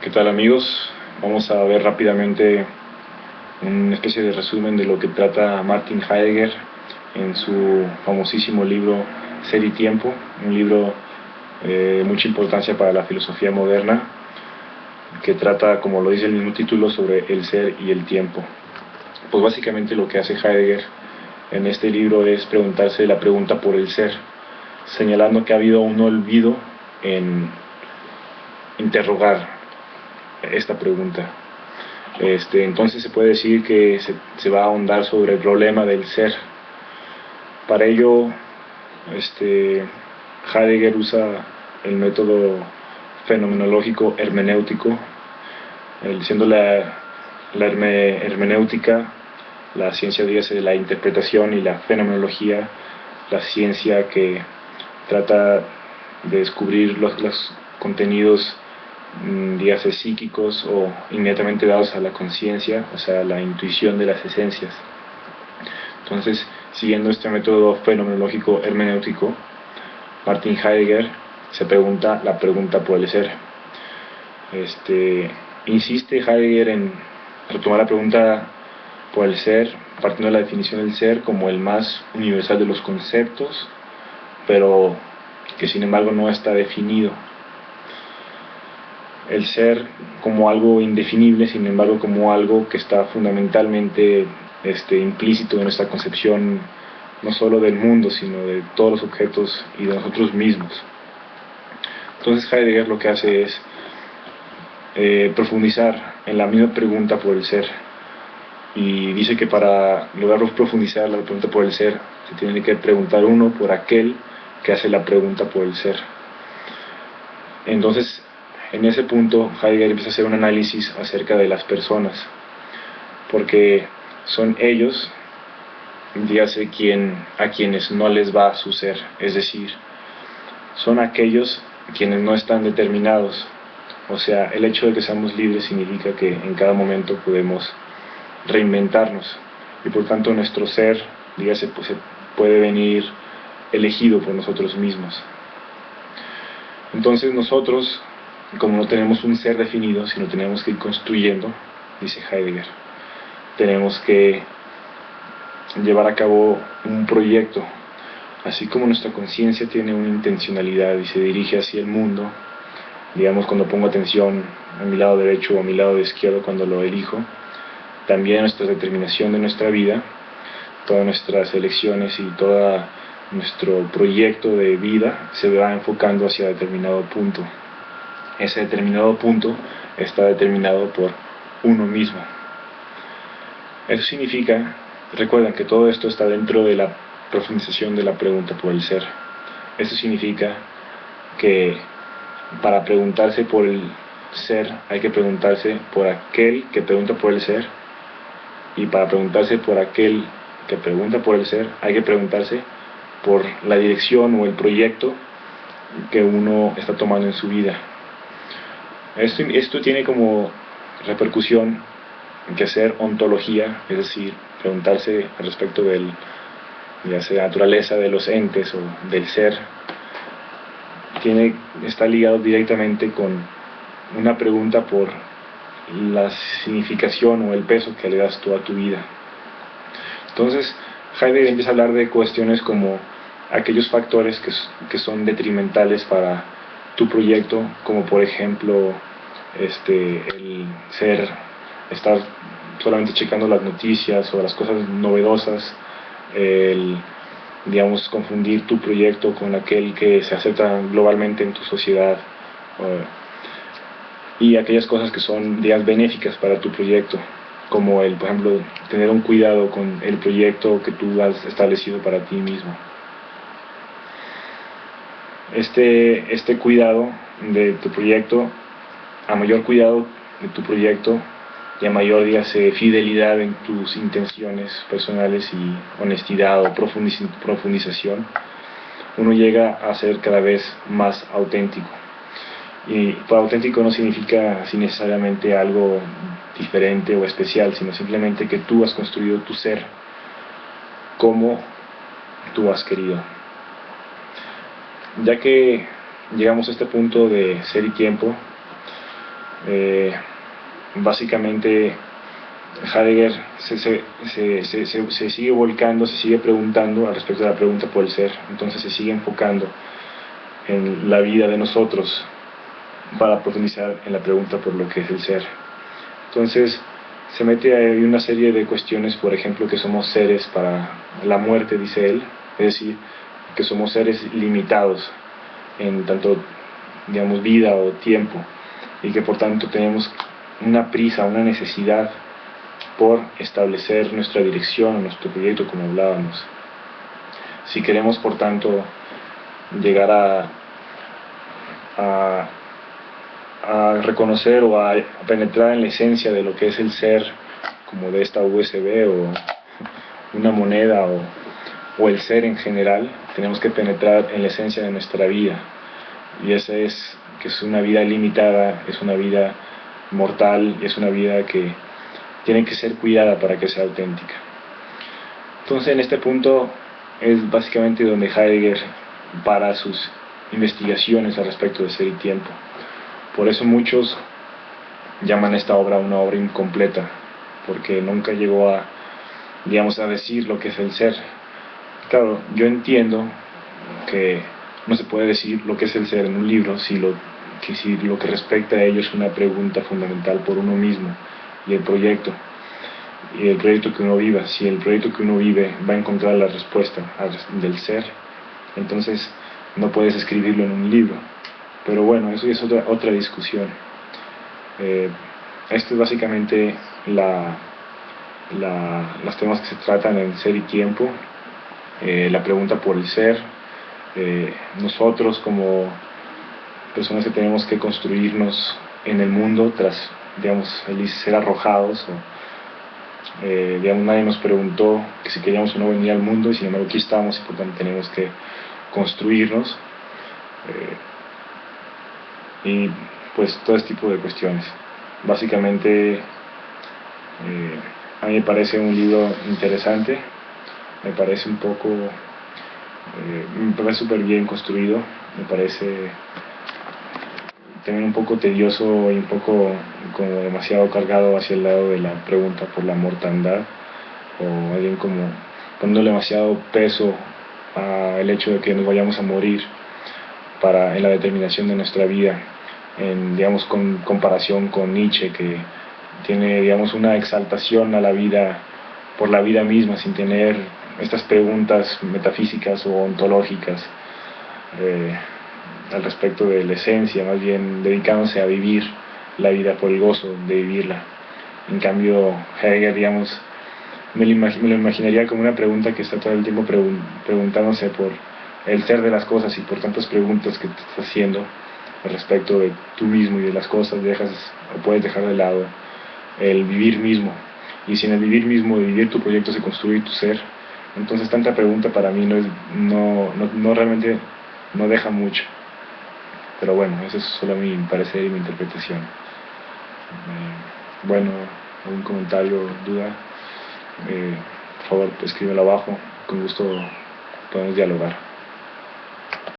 ¿Qué tal, amigos? Vamos a ver rápidamente una especie de resumen de lo que trata Martin Heidegger en su famosísimo libro Ser y Tiempo, un libro de mucha importancia para la filosofía moderna, que trata, como lo dice el mismo título, sobre el ser y el tiempo. Pues básicamente lo que hace Heidegger en este libro es preguntarse la pregunta por el ser, señalando que ha habido un olvido en interrogar esta pregunta. Entonces se puede decir que se va a ahondar sobre el problema del ser. Para ello, Heidegger usa el método fenomenológico hermenéutico, siendo la hermenéutica la ciencia, dígase, de la interpretación, y la fenomenología la ciencia que trata de descubrir los contenidos, dígase, psíquicos o inmediatamente dados a la conciencia, o sea, la intuición de las esencias. Entonces, siguiendo este método fenomenológico hermenéutico, Martin Heidegger se pregunta la pregunta por el ser. Insiste Heidegger en retomar la pregunta por el ser, partiendo de la definición del ser como el más universal de los conceptos, pero que sin embargo no está definido. El ser como algo indefinible, sin embargo como algo que está fundamentalmente implícito en nuestra concepción, no solo del mundo, sino de todos los objetos y de nosotros mismos. Entonces Heidegger lo que hace es profundizar en la misma pregunta por el ser, y dice que para lograr profundizar la pregunta por el ser, se tiene que preguntar uno por aquel que hace la pregunta por el ser. Entonces, en ese punto, Heidegger empieza a hacer un análisis acerca de las personas, porque son ellos, dígase, a quienes no les va su ser, es decir, son aquellos quienes no están determinados. O sea, el hecho de que seamos libres significa que en cada momento podemos reinventarnos, y por tanto nuestro ser, dígase, pues, puede venir elegido por nosotros mismos. Entonces nosotros, como no tenemos un ser definido, sino tenemos que ir construyendo, dice Heidegger, tenemos que llevar a cabo un proyecto. Así como nuestra conciencia tiene una intencionalidad y se dirige hacia el mundo, digamos, cuando pongo atención a mi lado derecho o a mi lado izquierdo cuando lo elijo, también nuestra determinación de nuestra vida, todas nuestras elecciones y todo nuestro proyecto de vida se va enfocando hacia determinado punto. Ese determinado punto está determinado por uno mismo. Eso significa, recuerden que todo esto está dentro de la profundización de la pregunta por el ser. Eso significa que para preguntarse por el ser hay que preguntarse por aquel que pregunta por el ser, y para preguntarse por aquel que pregunta por el ser hay que preguntarse por la dirección o el proyecto que uno está tomando en su vida. Esto tiene como repercusión que hacer ontología, es decir, preguntarse al respecto del, ya sea naturaleza de los entes o del ser, está ligado directamente con una pregunta por la significación o el peso que le das tú a tu vida. Entonces Heidegger empieza a hablar de cuestiones como aquellos factores que son detrimentales para tu proyecto, como por ejemplo el estar solamente checando las noticias o las cosas novedosas, el, digamos, confundir tu proyecto con aquel que se acepta globalmente en tu sociedad, y aquellas cosas que son, digamos, benéficas para tu proyecto, como por ejemplo, tener un cuidado con el proyecto que tú has establecido para ti mismo. Este cuidado de tu proyecto, a mayor cuidado de tu proyecto y a mayor, dígase, fidelidad en tus intenciones personales y honestidad o profundización, uno llega a ser cada vez más auténtico. Y por auténtico no significa así necesariamente algo diferente o especial, sino simplemente que tú has construido tu ser como tú has querido. Ya que llegamos a este punto de ser y tiempo, Básicamente Heidegger se sigue volcando, se sigue preguntando al respecto de la pregunta por el ser. Entonces se sigue enfocando en la vida de nosotros para profundizar en la pregunta por lo que es el ser. Entonces se mete ahí una serie de cuestiones, por ejemplo, que somos seres para la muerte, dice él, es decir, que somos seres limitados en tanto, digamos, vida o tiempo, y que por tanto tenemos una prisa, una necesidad por establecer nuestra dirección, nuestro proyecto, como hablábamos. Si queremos, por tanto, llegar a reconocer o a penetrar en la esencia de lo que es el ser, como de esta USB o una moneda o el ser en general, tenemos que penetrar en la esencia de nuestra vida, y esa es que es una vida limitada, es una vida mortal, y es una vida que tiene que ser cuidada para que sea auténtica. Entonces, en este punto es básicamente donde Heidegger para sus investigaciones al respecto de ser y tiempo. Por eso muchos llaman esta obra una obra incompleta, porque nunca llegó a, digamos, a decir lo que es el ser. Claro, yo entiendo que no se puede decir lo que es el ser en un libro si lo que respecta a ello es una pregunta fundamental por uno mismo y el proyecto que uno viva. Si el proyecto que uno vive va a encontrar la respuesta del ser, entonces no puedes escribirlo en un libro. Pero bueno, eso es otra discusión. Esto es básicamente los temas que se tratan en Ser y Tiempo, la pregunta por el ser, nosotros como personas que tenemos que construirnos en el mundo tras, digamos, el ser arrojados, digamos, nadie nos preguntó que si queríamos o no venir al mundo, y sin embargo aquí estamos, y por tanto tenemos que construirnos, y pues todo este tipo de cuestiones. Básicamente a mí me parece un libro interesante, me parece un poco, me parece súper bien construido, me parece también un poco tedioso y un poco como demasiado cargado hacia el lado de la pregunta por la mortandad, o alguien como poniendo demasiado peso al hecho de que nos vayamos a morir en la determinación de nuestra vida, en, digamos, con comparación con Nietzsche, que tiene, digamos, una exaltación a la vida por la vida misma, sin tener estas preguntas metafísicas o ontológicas al respecto de la esencia, más bien dedicándose a vivir la vida por el gozo de vivirla. En cambio, Heidegger, digamos, me lo imaginaría como una pregunta que está todo el tiempo preguntándose por el ser de las cosas, y por tantas preguntas que te estás haciendo al respecto de tú mismo y de las cosas, puedes dejar de lado el vivir mismo. Y si en el vivir mismo, de vivir tu proyecto, se construye tu ser, entonces tanta pregunta para mí no realmente no deja mucho. Pero bueno, eso es solo mi parecer y mi interpretación. Bueno, algún comentario, duda, por favor, escríbelo abajo, con gusto podemos dialogar.